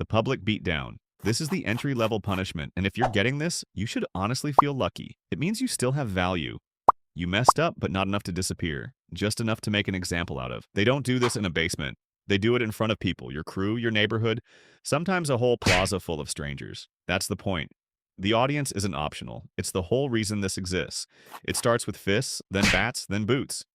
The public beat down. This is the entry-level punishment, and if you're getting this, you should honestly feel lucky. It means you still have value. You messed up, but not enough to disappear. Just enough to make an example out of. They don't do this in a basement. They do it in front of people, your crew, your neighborhood, sometimes a whole plaza full of strangers. That's the point. The audience isn't optional. It's the whole reason this exists. It starts with fists, then bats, then boots.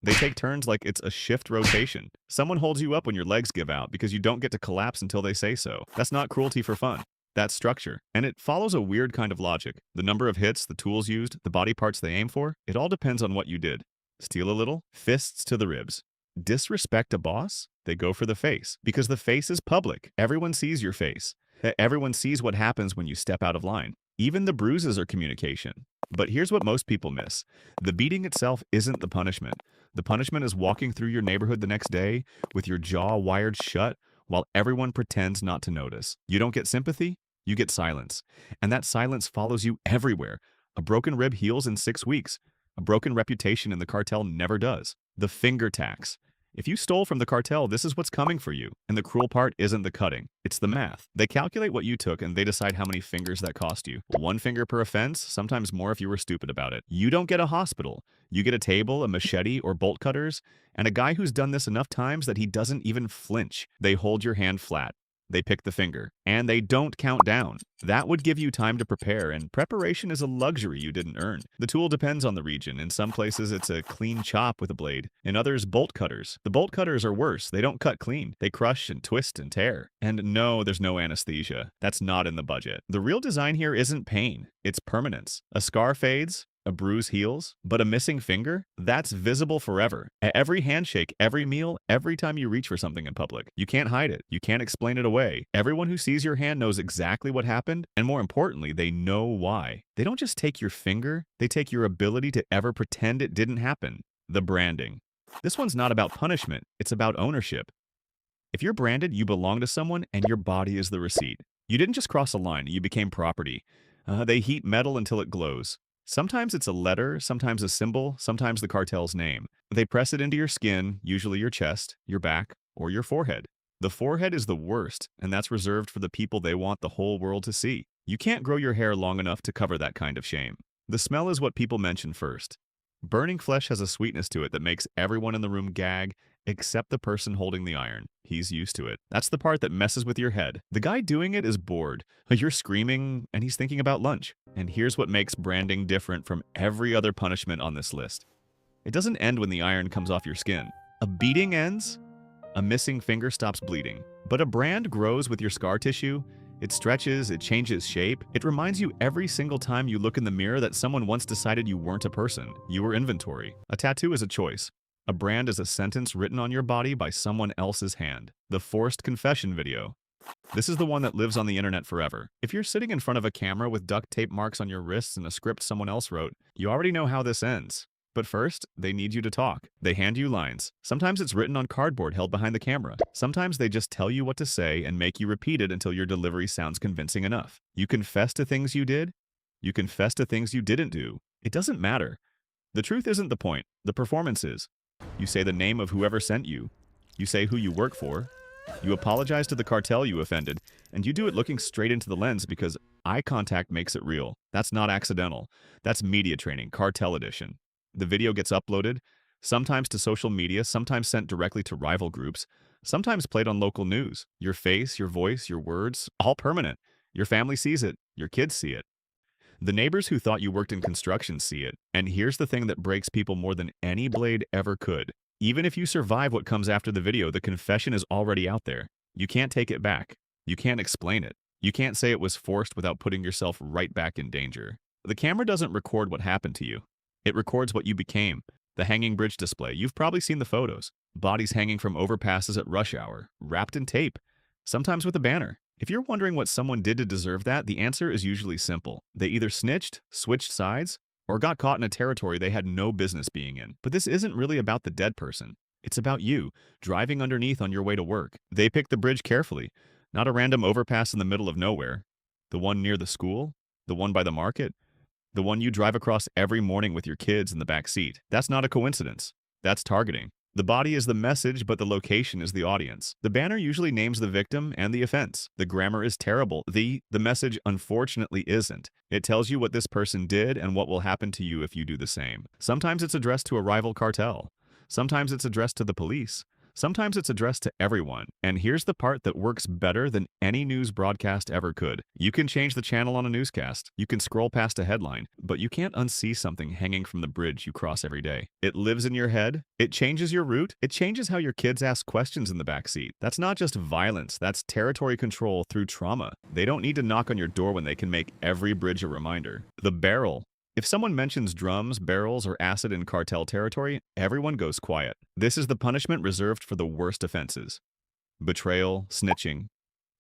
They take turns like it's a shift rotation. Someone holds you up when your legs give out because you don't get to collapse until they say so. That's not cruelty for fun. That's structure. And it follows a weird kind of logic. The number of hits, the tools used, the body parts they aim for, it all depends on what you did. Steal a little? Fists to the ribs. Disrespect a boss? They go for the face. Because the face is public. Everyone sees your face. Everyone sees what happens when you step out of line. Even the bruises are communication. But here's what most people miss. The beating itself isn't the punishment. The punishment is walking through your neighborhood the next day with your jaw wired shut while everyone pretends not to notice. You don't get sympathy, you get silence. And that silence follows you everywhere. A broken rib heals in 6 weeks. A broken reputation in the cartel never does. The finger tax. If you stole from the cartel, this is what's coming for you. And the cruel part isn't the cutting. It's the math. They calculate what you took and they decide how many fingers that cost you. 1 finger per offense, sometimes more if you were stupid about it. You don't get a hospital. You get a table, a machete, or bolt cutters, and a guy who's done this enough times that he doesn't even flinch. They hold your hand flat. They pick the finger, and they don't count down. That would give you time to prepare, and preparation is a luxury you didn't earn. The tool depends on the region. In some places, it's a clean chop with a blade. In others, bolt cutters. The bolt cutters are worse. They don't cut clean. They crush and twist and tear. And no, there's no anesthesia. That's not in the budget. The real design here isn't pain. It's permanence. A scar fades. A bruise heals, but a missing finger? That's visible forever. At every handshake, every meal, every time you reach for something in public. You can't hide it. You can't explain it away. Everyone who sees your hand knows exactly what happened, and more importantly, they know why. They don't just take your finger, they take your ability to ever pretend it didn't happen. The branding. This one's not about punishment, it's about ownership. If you're branded, you belong to someone, and your body is the receipt. You didn't just cross a line, you became property. They heat metal until it glows. Sometimes it's a letter, sometimes a symbol, sometimes the cartel's name. They press it into your skin, usually your chest, your back, or your forehead. The forehead is the worst, and that's reserved for the people they want the whole world to see. You can't grow your hair long enough to cover that kind of shame. The smell is what people mention first. Burning flesh has a sweetness to it that makes everyone in the room gag, except the person holding the iron. He's used to it. That's the part that messes with your head. The guy doing it is bored. You're screaming, and he's thinking about lunch. And here's what makes branding different from every other punishment on this list. It doesn't end when the iron comes off your skin. A beating ends, a missing finger stops bleeding. But a brand grows with your scar tissue. It stretches, it changes shape. It reminds you every single time you look in the mirror that someone once decided you weren't a person. You were inventory. A tattoo is a choice. A brand is a sentence written on your body by someone else's hand. The forced confession video. This is the one that lives on the internet forever. If you're sitting in front of a camera with duct tape marks on your wrists and a script someone else wrote, you already know how this ends. But first, they need you to talk. They hand you lines. Sometimes it's written on cardboard held behind the camera. Sometimes they just tell you what to say and make you repeat it until your delivery sounds convincing enough. You confess to things you did. You confess to things you didn't do. It doesn't matter. The truth isn't the point. The performance is. You say the name of whoever sent you. You say who you work for. You apologize to the cartel you offended, and you do it looking straight into the lens because eye contact makes it real. That's not accidental. That's media training, cartel edition. The video gets uploaded, sometimes to social media, sometimes sent directly to rival groups, sometimes played on local news. Your face, your voice, your words, all permanent. Your family sees it. Your kids see it. The neighbors who thought you worked in construction see it. And here's the thing that breaks people more than any blade ever could. Even if you survive what comes after the video, the confession is already out there. You can't take it back. You can't explain it. You can't say it was forced without putting yourself right back in danger. The camera doesn't record what happened to you. It records what you became. The hanging bridge display. You've probably seen the photos. Bodies hanging from overpasses at rush hour, wrapped in tape, sometimes with a banner. If you're wondering what someone did to deserve that, the answer is usually simple. They either snitched, switched sides, or got caught in a territory they had no business being in. But this isn't really about the dead person. It's about you, driving underneath on your way to work. They picked the bridge carefully, not a random overpass in the middle of nowhere. The one near the school, the one by the market, the one you drive across every morning with your kids in the back seat. That's not a coincidence. That's targeting. The body is the message, but the location is the audience. The banner usually names the victim and the offense. The grammar is terrible. The message unfortunately isn't. It tells you what this person did and what will happen to you if you do the same. Sometimes it's addressed to a rival cartel. Sometimes it's addressed to the police. Sometimes it's addressed to everyone. And here's the part that works better than any news broadcast ever could. You can change the channel on a newscast. You can scroll past a headline, but you can't unsee something hanging from the bridge you cross every day. It lives in your head. It changes your route. It changes how your kids ask questions in the backseat. That's not just violence. That's territory control through trauma. They don't need to knock on your door when they can make every bridge a reminder. The barrel. If someone mentions drums, barrels, or acid in cartel territory, everyone goes quiet. This is the punishment reserved for the worst offenses. Betrayal, snitching,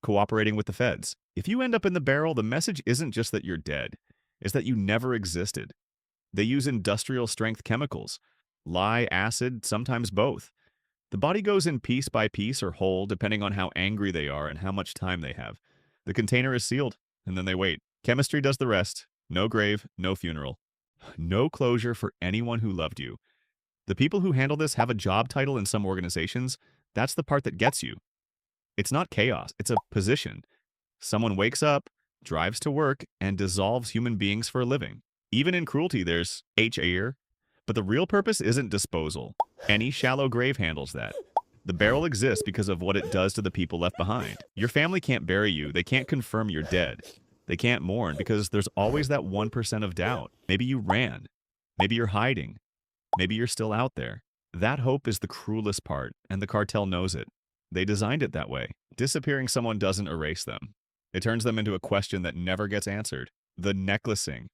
cooperating with the feds. If you end up in the barrel, the message isn't just that you're dead. It's that you never existed. They use industrial-strength chemicals. Lye, acid, sometimes both. The body goes in piece by piece or whole, depending on how angry they are and how much time they have. The container is sealed, and then they wait. Chemistry does the rest. No grave, no funeral. No closure for anyone who loved you. The people who handle this have a job title in some organizations. That's the part that gets you. It's not chaos, it's a position. Someone wakes up, drives to work, and dissolves human beings for a living. Even in cruelty, there's H-air. But the real purpose isn't disposal. Any shallow grave handles that. The barrel exists because of what it does to the people left behind. Your family can't bury you. They can't confirm you're dead. They can't mourn because there's always that 1% of doubt. Maybe you ran. Maybe you're hiding. Maybe you're still out there. That hope is the cruelest part, and the cartel knows it. They designed it that way. Disappearing someone doesn't erase them. It turns them into a question that never gets answered. The necklacing.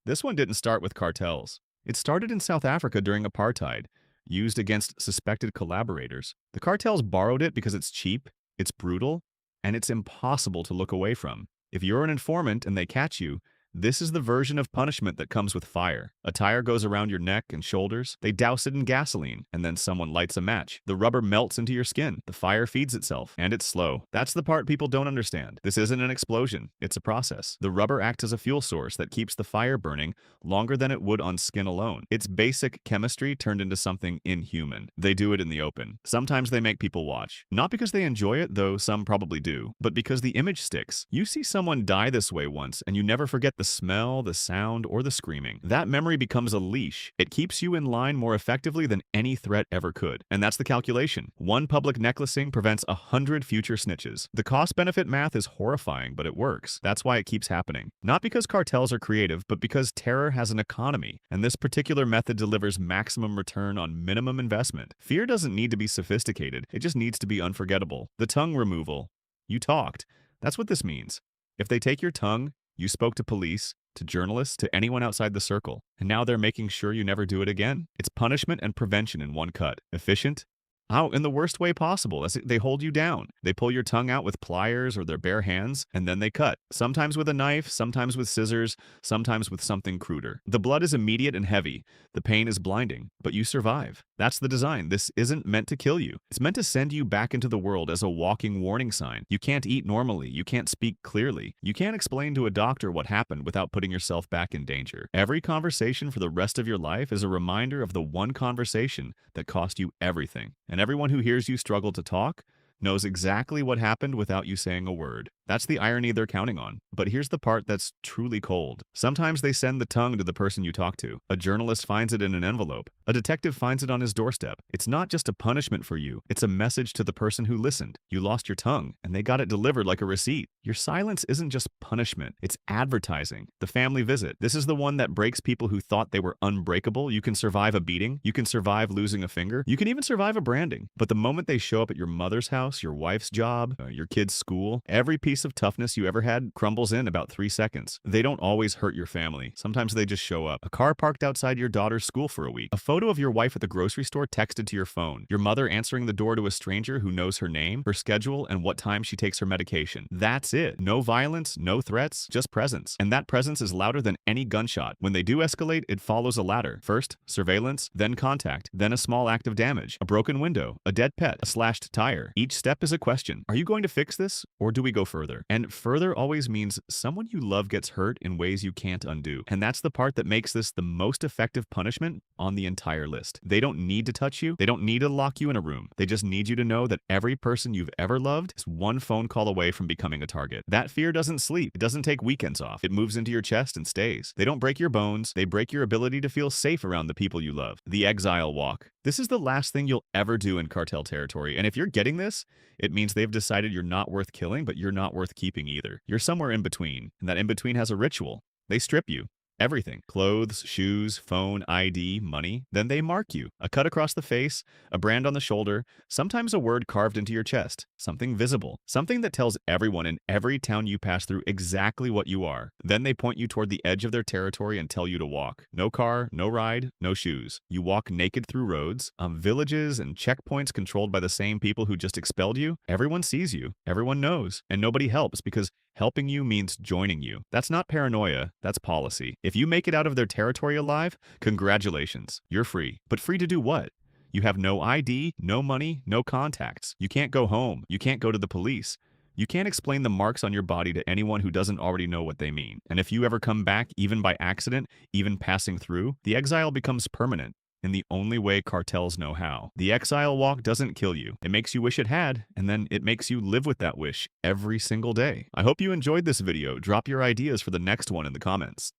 This one didn't start with cartels. It started in South Africa during apartheid, used against suspected collaborators. The cartels borrowed it because it's cheap, it's brutal, and it's impossible to look away from. If you're an informant and they catch you, this is the version of punishment that comes with fire. A tire goes around your neck and shoulders. They douse it in gasoline, and then someone lights a match. The rubber melts into your skin. The fire feeds itself, and it's slow. That's the part people don't understand. This isn't an explosion. It's a process. The rubber acts as a fuel source that keeps the fire burning longer than it would on skin alone. It's basic chemistry turned into something inhuman. They do it in the open. Sometimes they make people watch. Not because they enjoy it, though some probably do, but because the image sticks. You see someone die this way once, and you never forget the smell, the sound, or the screaming. That memory becomes a leash. It keeps you in line more effectively than any threat ever could. And that's the calculation. One public necklacing prevents 100 future snitches. The cost-benefit math is horrifying, but it works. That's why it keeps happening. Not because cartels are creative, but because terror has an economy. And this particular method delivers maximum return on minimum investment. Fear doesn't need to be sophisticated. It just needs to be unforgettable. The tongue removal. You talked. That's what this means. If they take your tongue, you spoke to police, to journalists, to anyone outside the circle, and now they're making sure you never do it again. It's punishment and prevention in one cut. Efficient? How? In the worst way possible. They hold you down. They pull your tongue out with pliers or their bare hands, and then they cut. Sometimes with a knife, sometimes with scissors, sometimes with something cruder. The blood is immediate and heavy. The pain is blinding, but you survive. That's the design. This isn't meant to kill you. It's meant to send you back into the world as a walking warning sign. You can't eat normally. You can't speak clearly. You can't explain to a doctor what happened without putting yourself back in danger. Every conversation for the rest of your life is a reminder of the one conversation that cost you everything. And everyone who hears you struggle to talk knows exactly what happened without you saying a word. That's the irony they're counting on. But here's the part that's truly cold. Sometimes they send the tongue to the person you talk to. A journalist finds it in an envelope. A detective finds it on his doorstep. It's not just a punishment for you. It's a message to the person who listened. You lost your tongue, and they got it delivered like a receipt. Your silence isn't just punishment. It's advertising. The family visit. This is the one that breaks people who thought they were unbreakable. You can survive a beating. You can survive losing a finger. You can even survive a branding. But the moment they show up at your mother's house, your wife's job, your kid's school, every piece of toughness you ever had crumbles in about 3 seconds. They don't always hurt your family. Sometimes they just show up. A car parked outside your daughter's school for a week. A photo of your wife at the grocery store texted to your phone. Your mother answering the door to a stranger who knows her name, her schedule, and what time she takes her medication. That's it. No violence, no threats, just presence. And that presence is louder than any gunshot. When they do escalate, it follows a ladder. First, surveillance, then contact, then a small act of damage, a broken window, a dead pet, a slashed tire. Each step is a question. Are you going to fix this, or do we go further? further. And further always means someone you love gets hurt in ways you can't undo. And that's the part that makes this the most effective punishment on the entire list. They don't need to touch you. They don't need to lock you in a room. They just need you to know that every person you've ever loved is one phone call away from becoming a target. That fear doesn't sleep. It doesn't take weekends off. It moves into your chest and stays. They don't break your bones. They break your ability to feel safe around the people you love. The Exile Walk. This is the last thing you'll ever do in cartel territory. And if you're getting this, it means they've decided you're not worth killing, but you're not worth keeping either. You're somewhere in between, and that in between has a ritual. They strip you. Everything. Clothes, shoes, phone, ID, money. Then they mark you. A cut across the face, a brand on the shoulder, sometimes a word carved into your chest. Something visible. Something that tells everyone in every town you pass through exactly what you are. Then they point you toward the edge of their territory and tell you to walk. No car, no ride, no shoes. You walk naked through roads, villages, and checkpoints controlled by the same people who just expelled you. Everyone sees you. Everyone knows. And nobody helps because helping you means joining you. That's not paranoia, that's policy. If you make it out of their territory alive, congratulations. You're free. But free to do what? You have no ID, no money, no contacts. You can't go home. You can't go to the police. You can't explain the marks on your body to anyone who doesn't already know what they mean. And if you ever come back, even by accident, even passing through, the exile becomes permanent. In the only way cartels know how. The Exile Walk doesn't kill you. It makes you wish it had, and then it makes you live with that wish every single day. I hope you enjoyed this video. Drop your ideas for the next one in the comments.